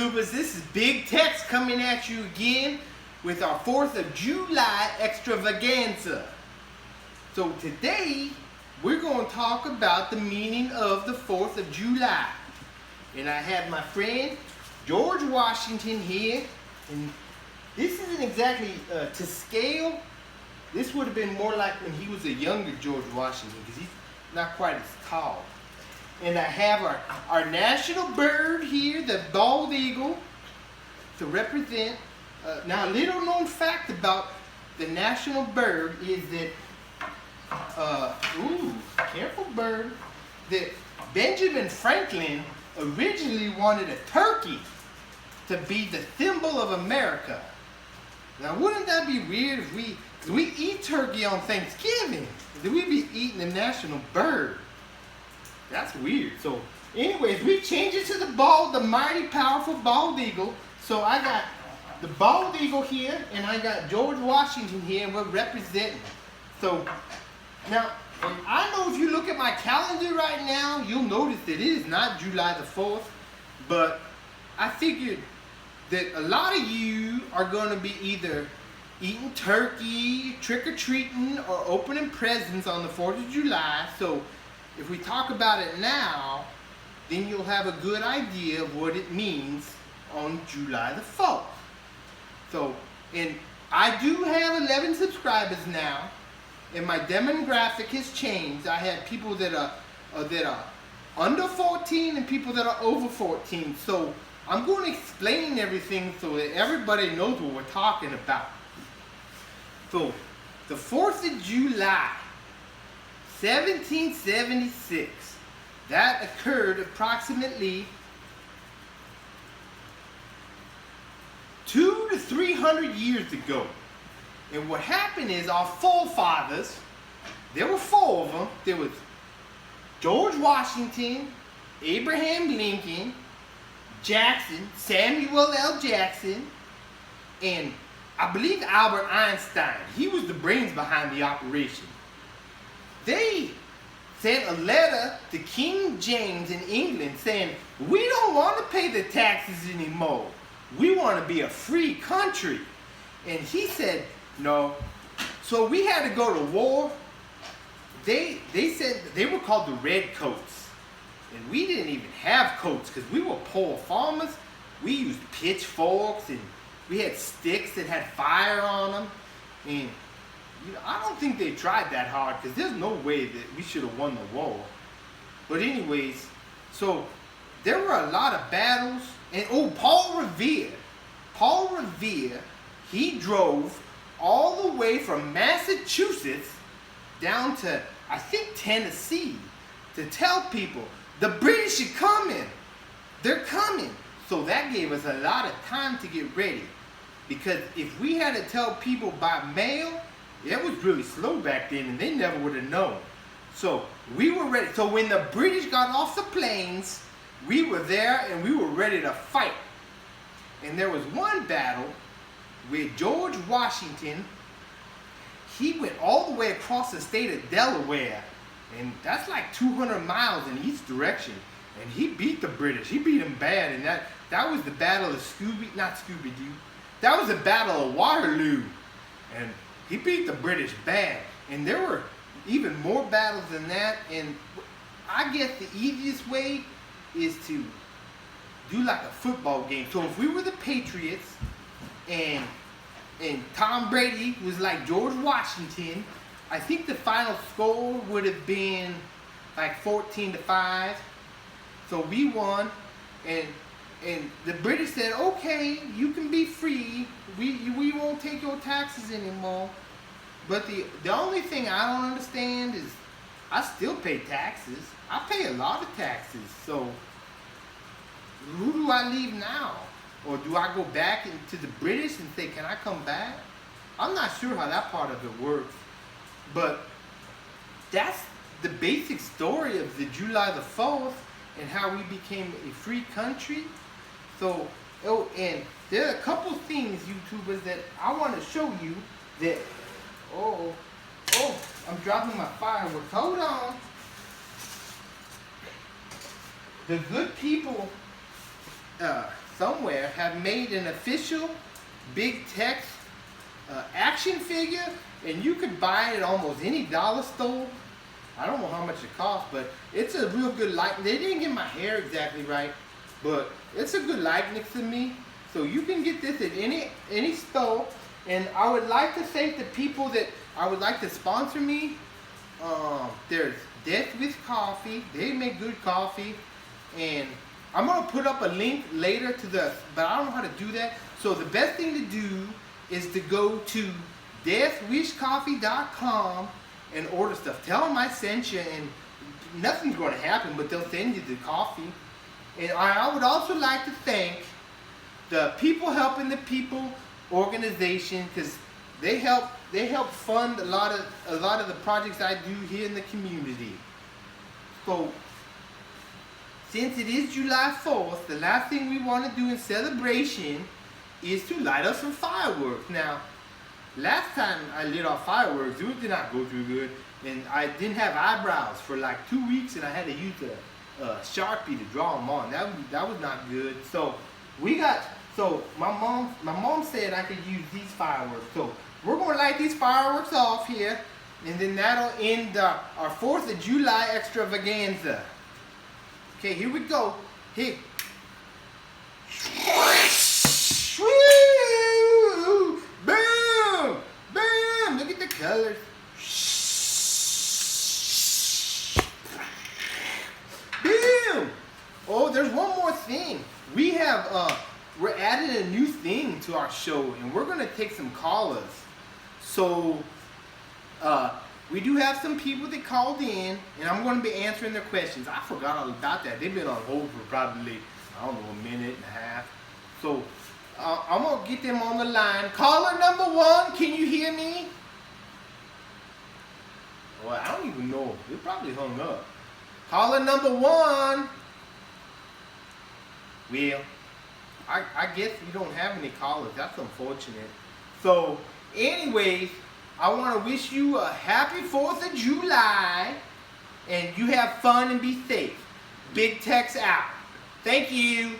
YouTubers, this is Big Tex coming at you again with our 4th of July Extravaganza. So today, we're going to talk about the meaning of the 4th of July. And I have my friend George Washington here. And this isn't exactly to scale. This would have been more like when he was a younger George Washington, because he's not quite as tall. And I have our national bird here, the bald eagle, to represent. Now, a little known fact about the national bird is that, careful bird, that Benjamin Franklin originally wanted a turkey to be the symbol of America. Now, wouldn't that be weird if we eat turkey on Thanksgiving? Then we'd be eating the national bird. That's weird. So, anyways, we changed it to the mighty, powerful bald eagle. So I got the bald eagle here, and I got George Washington here, and we're representing. So, now, I know if you look at my calendar right now, you'll notice that it is not July the 4th, but I figured that a lot of you are going to be either eating turkey, trick-or-treating, or opening presents on the 4th of July. So, if we talk about it now, then you'll have a good idea of what it means on July the 4th. So, and I do have 11 subscribers now, and my demographic has changed. I have people that are under 14 and people that are over 14. So, I'm going to explain everything so that everybody knows what we're talking about. So, the 4th of July, 1776, that occurred approximately 200 to 300 years ago. And what happened is our forefathers, there were 4 of them. There was George Washington, Abraham Lincoln, Jackson, Samuel L. Jackson, and I believe Albert Einstein. He was the brains behind the operation. They sent a letter to King James in England saying, we don't want to pay the taxes anymore. We want to be a free country. And he said, no. So we had to go to war. They said they were called the Redcoats. And we didn't even have coats because we were poor farmers. We used pitchforks and we had sticks that had fire on them. And I don't think they tried that hard because there's no way that we should have won the war. But anyways, so there were a lot of battles. And Paul Revere, he drove all the way from Massachusetts down to, I think, Tennessee to tell people, the British are coming. They're coming. So that gave us a lot of time to get ready. Because if we had to tell people by mail, it was really slow back then and they never would have known. So we were ready. So when the British got off the planes, we were there and we were ready to fight. And there was one battle where George Washington, he went all the way across the state of Delaware. And that's like 200 miles in each direction. And he beat the British. He beat them bad. And that was the battle of not Scooby-Doo. That was the battle of Waterloo. And he beat the British bad. And there were even more battles than that. And I guess the easiest way is to do like a football game. So if we were the Patriots and Tom Brady was like George Washington, I think the final score would have been like 14-5. So we won. And the British said, okay, you can be free. We won't take your taxes anymore. But the only thing I don't understand is I still pay taxes. I pay a lot of taxes. So who do I leave now? Or do I go back to the British and say, can I come back? I'm not sure how that part of it works. But that's the basic story of the July the 4th and how we became a free country. So, and there are a couple things, YouTubers, that I want to show you that, I'm dropping my fireworks. Hold on. The good people somewhere have made an official Big Tex action figure, and you could buy it at almost any dollar store. I don't know how much it costs, but it's a real good likeness. They didn't get my hair exactly right, but it's a good likeness to me. So you can get this at any store. And I would like to thank the people that I would like to sponsor me. There's Death with Coffee. They make good coffee. And I'm going to put up a link later to but I don't know how to do that. So the best thing to do is to go to deathwishcoffee.com and order stuff. Tell them I sent you, and nothing's going to happen, but they'll send you the coffee. And I would also like to thank the People Helping the People organization, because they help fund a lot of the projects I do here in the community. So since it is July 4th, the last thing we want to do in celebration is to light up some fireworks. Now, last time I lit off fireworks, it did not go too good, and I didn't have eyebrows for like 2 weeks, and I had to use a Sharpie to draw them on. That was not good. So my mom said I could use these fireworks. So we're gonna light these fireworks off here, and then that'll end our 4th of July extravaganza. Okay, here we go. Here. Boom! Boom! Look at the colors. Boom! Oh, there's one more thing. We're adding a new thing to our show, and we're gonna take some callers. So we do have some people that called in, and I'm gonna be answering their questions. I forgot all about that. They've been on hold for probably, I don't know, a minute and a half. So I'm gonna get them on the line. Caller number 1, can you hear me? Well, I don't even know. They probably hung up. Caller number 1. Well, I guess we don't have any callers. That's unfortunate. So, anyways, I want to wish you a happy 4th of July, and you have fun and be safe. Big Tex out. Thank you.